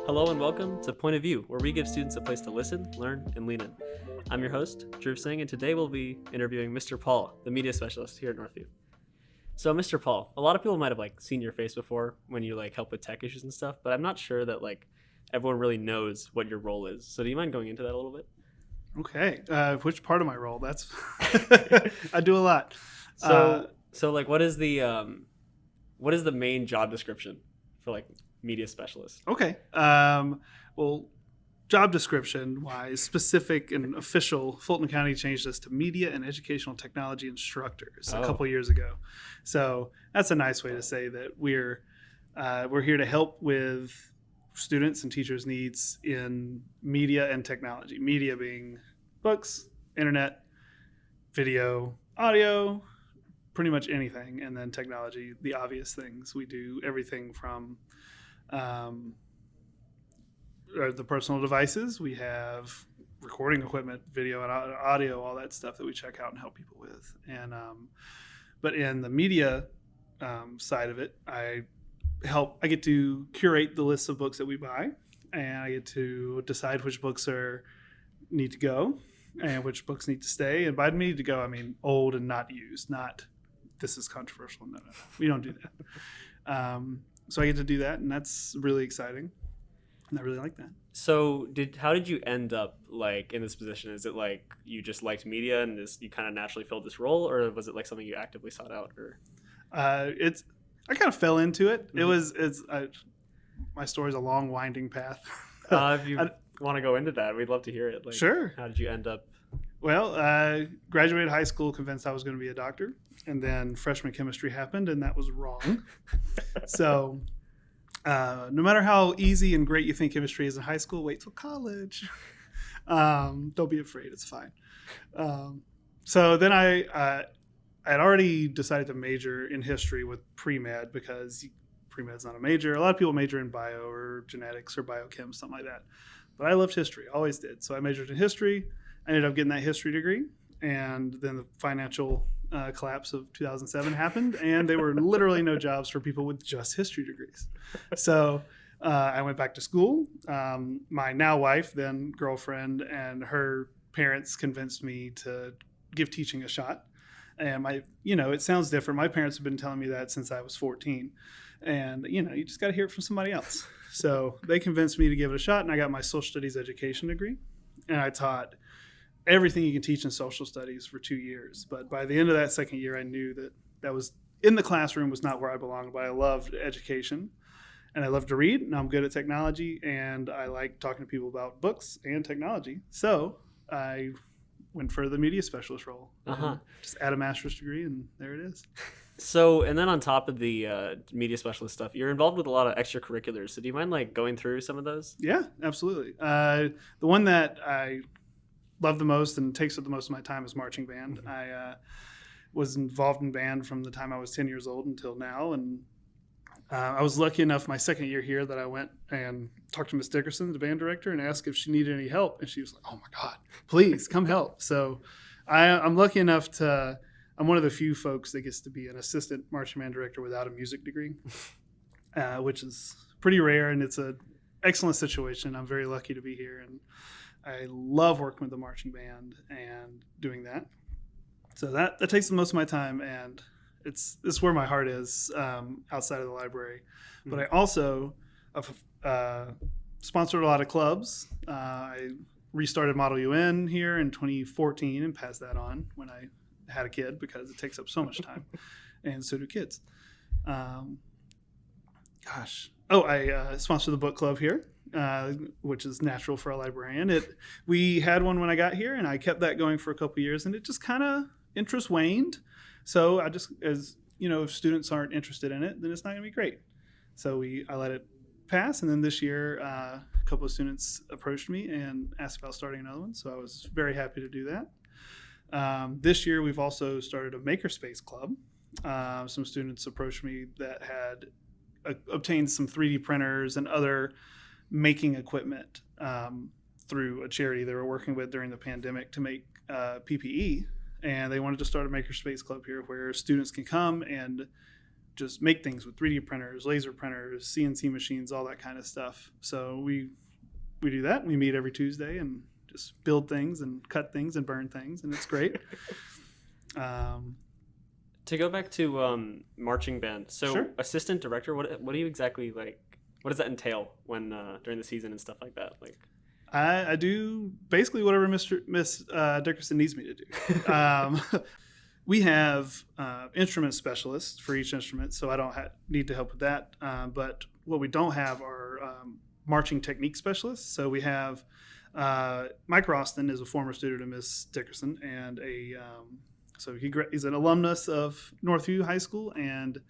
Hello and welcome to Point of View, where we give students a place to listen, learn, and lean in. I'm your host, Dhruv Singh, and today we'll be interviewing Mr. Paul, the media specialist here at Northview. So, Mr. Paul, a lot of people might have seen your face before when you help with tech issues and stuff, but I'm not sure that everyone really knows what your role is. So, do you mind going into that a little bit? Okay. Which part of my role? That's I do a lot. So what is the main job description for media specialist? Okay. Well, job description wise, specific and official, Fulton County changed us to media and educational technology instructors a couple years ago. So that's a nice way to say that we're here to help with students and teachers' needs in media and technology. Media being books, internet, video, audio, pretty much anything, and then technology, the obvious things. We do everything from the personal devices. We have recording equipment, video and audio, all that stuff that we check out and help people with. And but in the media side of it, I get to curate the list of books that we buy, and I get to decide which books need to go and which books need to stay. And by need to go, I mean old and not used, not this is controversial. No. We don't do that. So I get to do that, and that's really exciting. And I really like that. So how did you end up in this position? Is it you just liked media and you kind of naturally filled this role, or was it something you actively sought out? Or I kind of fell into it. Mm-hmm. My story's a long, winding path. If you want to go into that, we'd love to hear it. Sure. How did you end up? Well, I graduated high school convinced I was going to be a doctor, and then freshman chemistry happened, and that was wrong. So no matter how easy and great you think chemistry is in high school, wait till college. Don't be afraid. It's fine. So then I had already decided to major in history with pre-med, because pre-med's not a major. A lot of people major in bio or genetics or biochem, something like that. But I loved history, always did. So I majored in history. I ended up getting that history degree. And then the financial collapse of 2007 happened, and there were literally no jobs for people with just history degrees. So I went back to school. My now wife, then girlfriend, and her parents convinced me to give teaching a shot. And it sounds different. My parents have been telling me that since I was 14. And, you just got to hear it from somebody else. So they convinced me to give it a shot, and I got my social studies education degree. And I taught everything you can teach in social studies for 2 years. But by the end of that second year, I knew that was in the classroom was not where I belonged, but I loved education. And I love to read, and I'm good at technology, and I like talking to people about books and technology. So I went for the media specialist role. Just add a master's degree, and there it is. So, and then on top of the media specialist stuff, you're involved with a lot of extracurriculars. So do you mind going through some of those? Yeah, absolutely. The one that I love the most and takes up the most of my time is marching band. Mm-hmm. I was involved in band from the time I was 10 years old until now, and I was lucky enough my second year here that I went and talked to Miss Dickerson, the band director, and asked if she needed any help. And she was like, "Oh my God, please come help." So I'm lucky enough I'm one of the few folks that gets to be an assistant marching band director without a music degree, which is pretty rare, and it's an excellent situation. I'm very lucky to be here, and I love working with the marching band and doing that. So that takes the most of my time, and it's where my heart is outside of the library. Mm-hmm. But I also sponsored a lot of clubs. I restarted Model UN here in 2014 and passed that on when I had a kid, because it takes up so much time, and so do kids. I sponsored the book club here, which is natural for a librarian. We had one when I got here, and I kept that going for a couple of years, and it just kind of interest waned. So I just, as if students aren't interested in it, then it's not going to be great. So I let it pass, and then this year a couple of students approached me and asked about starting another one. So I was very happy to do that. This year, we've also started a makerspace club. Some students approached me that had obtained some 3D printers and other making equipment through a charity they were working with during the pandemic to make PPE. and they wanted to start a makerspace club here where students can come and just make things with 3D printers, laser printers, CNC machines, all that kind of stuff. So we do that. We meet every Tuesday and just build things and cut things and burn things, and it's great. To go back to marching band, so Sure. assistant director, what do you exactly like? What does that entail when during the season and stuff like that? Like, I do basically whatever Miss Dickerson needs me to do. We have instrument specialists for each instrument, so I don't need to help with that. But what we don't have are marching technique specialists. So we have Mike Roston is a former student of Miss Dickerson, and so he's an alumnus of Northview High School and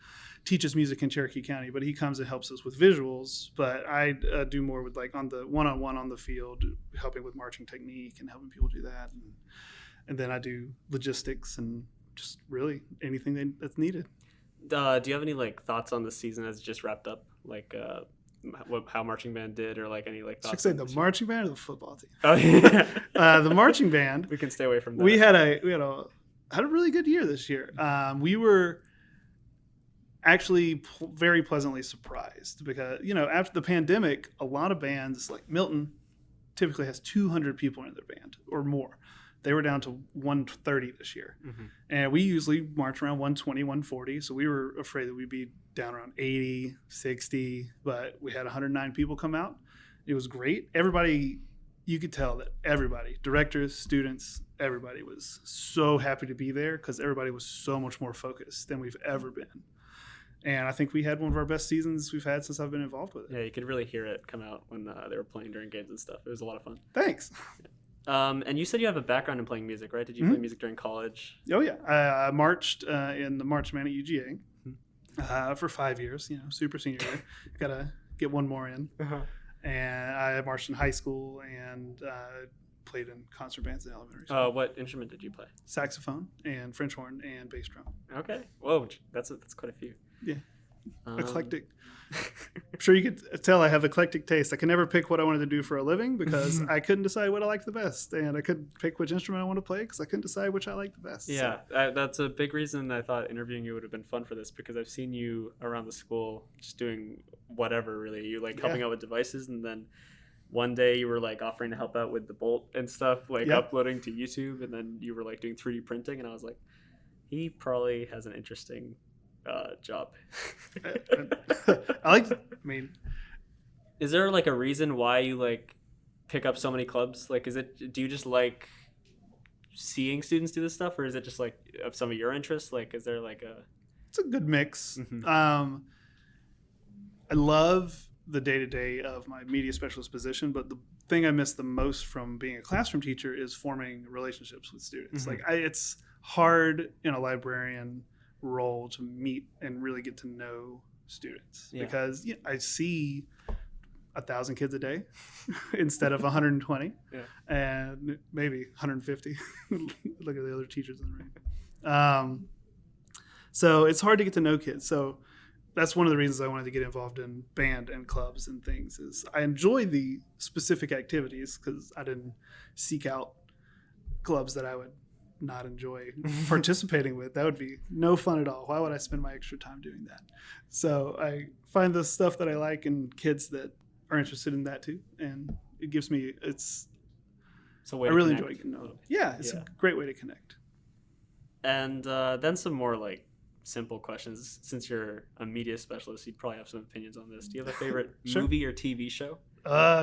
teaches music in Cherokee County. But he comes and helps us with visuals. But I do more with like on the one-on-one on the field, helping with marching technique and helping people do that. And then I do logistics and just really anything that's needed. do you have any like thoughts on the season as it just wrapped up? Like how marching band did, or like any like thoughts? Should I say the marching band or the football team? Oh yeah. The marching band. We can stay away from that. We had a really good year this year. We were actually very pleasantly surprised because after the pandemic, a lot of bands like Milton typically has 200 people in their band or more. They were down to 130 this year. Mm-hmm. And we usually march around 120, 140. So we were afraid that we'd be down around 80, 60, but we had 109 people come out. It was great. Everybody, you could tell that everybody, directors, students, everybody was so happy to be there because everybody was so much more focused than we've ever been. And I think we had one of our best seasons we've had since I've been involved with it. Yeah, you could really hear it come out when they were playing during games and stuff. It was a lot of fun. Thanks. Yeah. And you said you have a background in playing music, right? Did you play music during college? Oh, yeah. I marched in the march band at UGA for 5 years, super senior year. Got to get one more in. Uh-huh. And I marched in high school and played in concert bands in elementary school. What instrument did you play? Saxophone and French horn and bass drum. Okay. Whoa, that's quite a few. Yeah. Eclectic. I'm sure you could tell I have eclectic taste. I can never pick what I wanted to do for a living because I couldn't decide what I liked the best, and I couldn't pick which instrument I want to play because I couldn't decide which I liked the best. Yeah, so. That's a big reason I thought interviewing you would have been fun for this, because I've seen you around the school just doing whatever, really. You like helping out with devices, and then one day you were like offering to help out with the Bolt and stuff, like uploading to YouTube, and then you were like doing 3D printing, and I was like, he probably has an interesting job. Is there like a reason why you like pick up so many clubs? Like, do you just like seeing students do this stuff, or is it just like of some of your interests? Like, is there like it's a good mix. Mm-hmm. I love the day-to-day of my media specialist position, but the thing I miss the most from being a classroom teacher is forming relationships with students. Mm-hmm. Like it's hard in a librarian role to meet and really get to know students because I see 1,000 kids a day instead of 120 and maybe 150. Look at the other teachers in the room. So it's hard to get to know kids. So that's one of the reasons I wanted to get involved in band and clubs and things. Is I enjoy the specific activities because I didn't seek out clubs that I would not enjoy participating with. That would be no fun at all. Why would I spend my extra time doing that? So I find the stuff that I like and kids that are interested in that too, and it gives me I really enjoy getting to know them. Yeah, it's a great way to connect. And then some more like simple questions. Since you're a media specialist, you'd probably have some opinions on this. Do you have a favorite movie or TV show?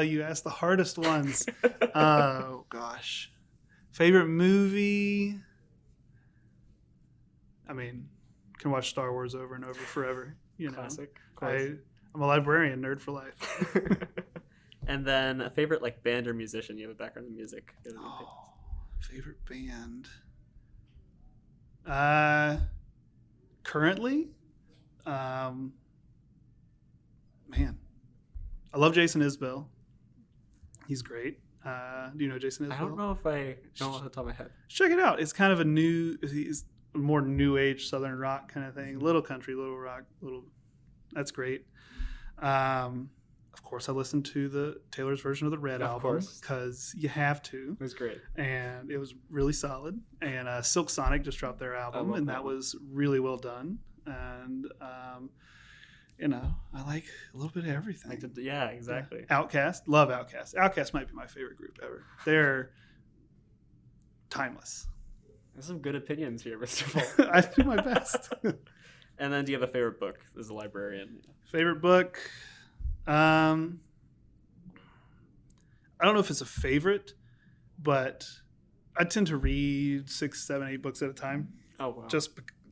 You asked the hardest ones. Oh gosh. Favorite movie? I mean, can watch Star Wars over and over forever. Classic. I'm a librarian, nerd for life. And then a favorite like band or musician? You have a background in music. Favorite band? Currently, man, I love Jason Isbell. He's great. Do you know Jason Isbell? I don't know if I know off the top of my head. Check it out. It's kind of he's more new age Southern rock kind of thing. Little country, little rock, that's great. Of of course, I listened to the Taylor's version of the Red album because you have to. It was great. And it was really solid. And Silk Sonic just dropped their album, and that was really well done. And, I like a little bit of everything. Yeah, exactly. Outkast. Love Outkast. Outkast might be my favorite group ever. They're timeless. There's some good opinions here, Mr. Paul. I do my best. And then do you have a favorite book as a librarian? Favorite book? I don't know if it's a favorite, but I tend to read 6, 7, 8 books at a time. Oh, wow.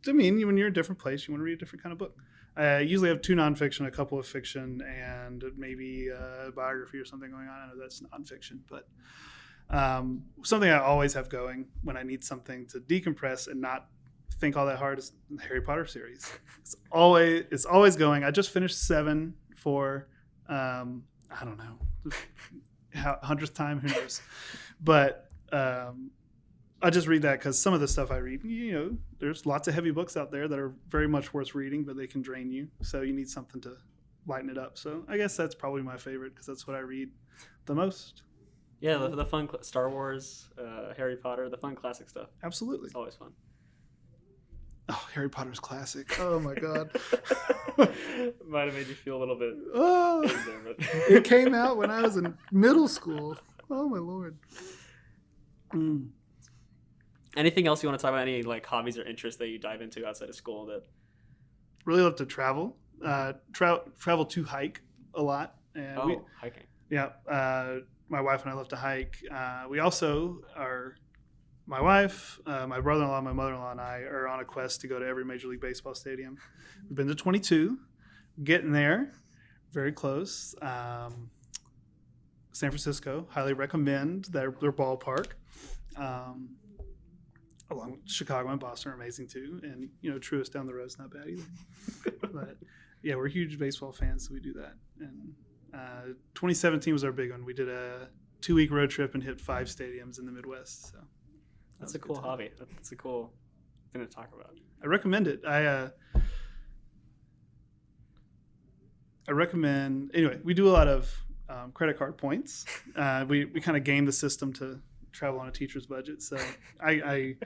When you're in a different place, you want to read a different kind of book. I usually have 2 nonfiction, a couple of fiction, and maybe a biography or something going on. I know that's nonfiction, but something I always have going when I need something to decompress and not think all that hard is the Harry Potter series. It's always going. I just finished 7 for I don't know, 100th time, who knows, but I just read that because some of the stuff I read, there's lots of heavy books out there that are very much worth reading, but they can drain you, so you need something to lighten it up. So I guess that's probably my favorite because that's what I read the most. Yeah, the fun Star Wars, Harry Potter, the fun classic stuff. Absolutely. It's always fun. Oh, Harry Potter's classic. Oh, my God. Might have made you feel a little bit. Oh, it came out when I was in middle school. Oh, my Lord. Anything else you want to talk about? Any hobbies or interests that you dive into outside of school? That really love to travel. Travel to hike a lot. And hiking. Yeah. My wife and I love to hike. We also are. My wife, my brother-in-law, my mother-in-law, and I are on a quest to go to every Major League Baseball stadium. We've been to 22, getting there, very close. San Francisco, highly recommend their ballpark. Along with Chicago and Boston are amazing too, and Truist down the road is not bad either. But yeah, we're huge baseball fans, so we do that. And 2017 was our big one. We did a 2-week road trip and hit 5 stadiums in the Midwest. So. That's a cool hobby. That's a cool thing to talk about. I recommend it. I recommend. Anyway, we do a lot of credit card points. We kind of game the system to travel on a teacher's budget. So I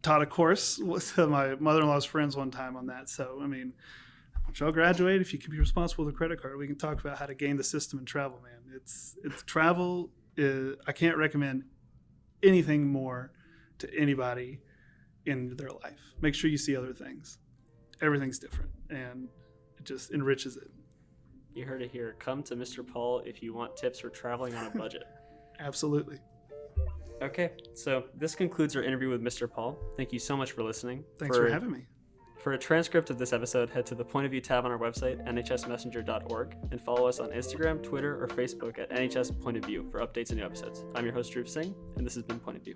taught a course with my mother-in-law's friends one time on that. So once y'all graduate, if you can be responsible with a credit card, we can talk about how to game the system and travel. Man, it's travel. I can't recommend anything more to anybody in their life. Make sure you see other things. Everything's different, and it just enriches it. You heard it here. Come to Mr. Paul if you want tips for traveling on a budget. Absolutely. Okay, so this concludes our interview with Mr. Paul. Thank you so much for listening. Thanks for having me. For a transcript of this episode, head to the Point of View tab on our website, nhsmessenger.org, and follow us on Instagram, Twitter, or Facebook at NHS Point of View for updates and new episodes. I'm your host, Dhruv Singh, and this has been Point of View.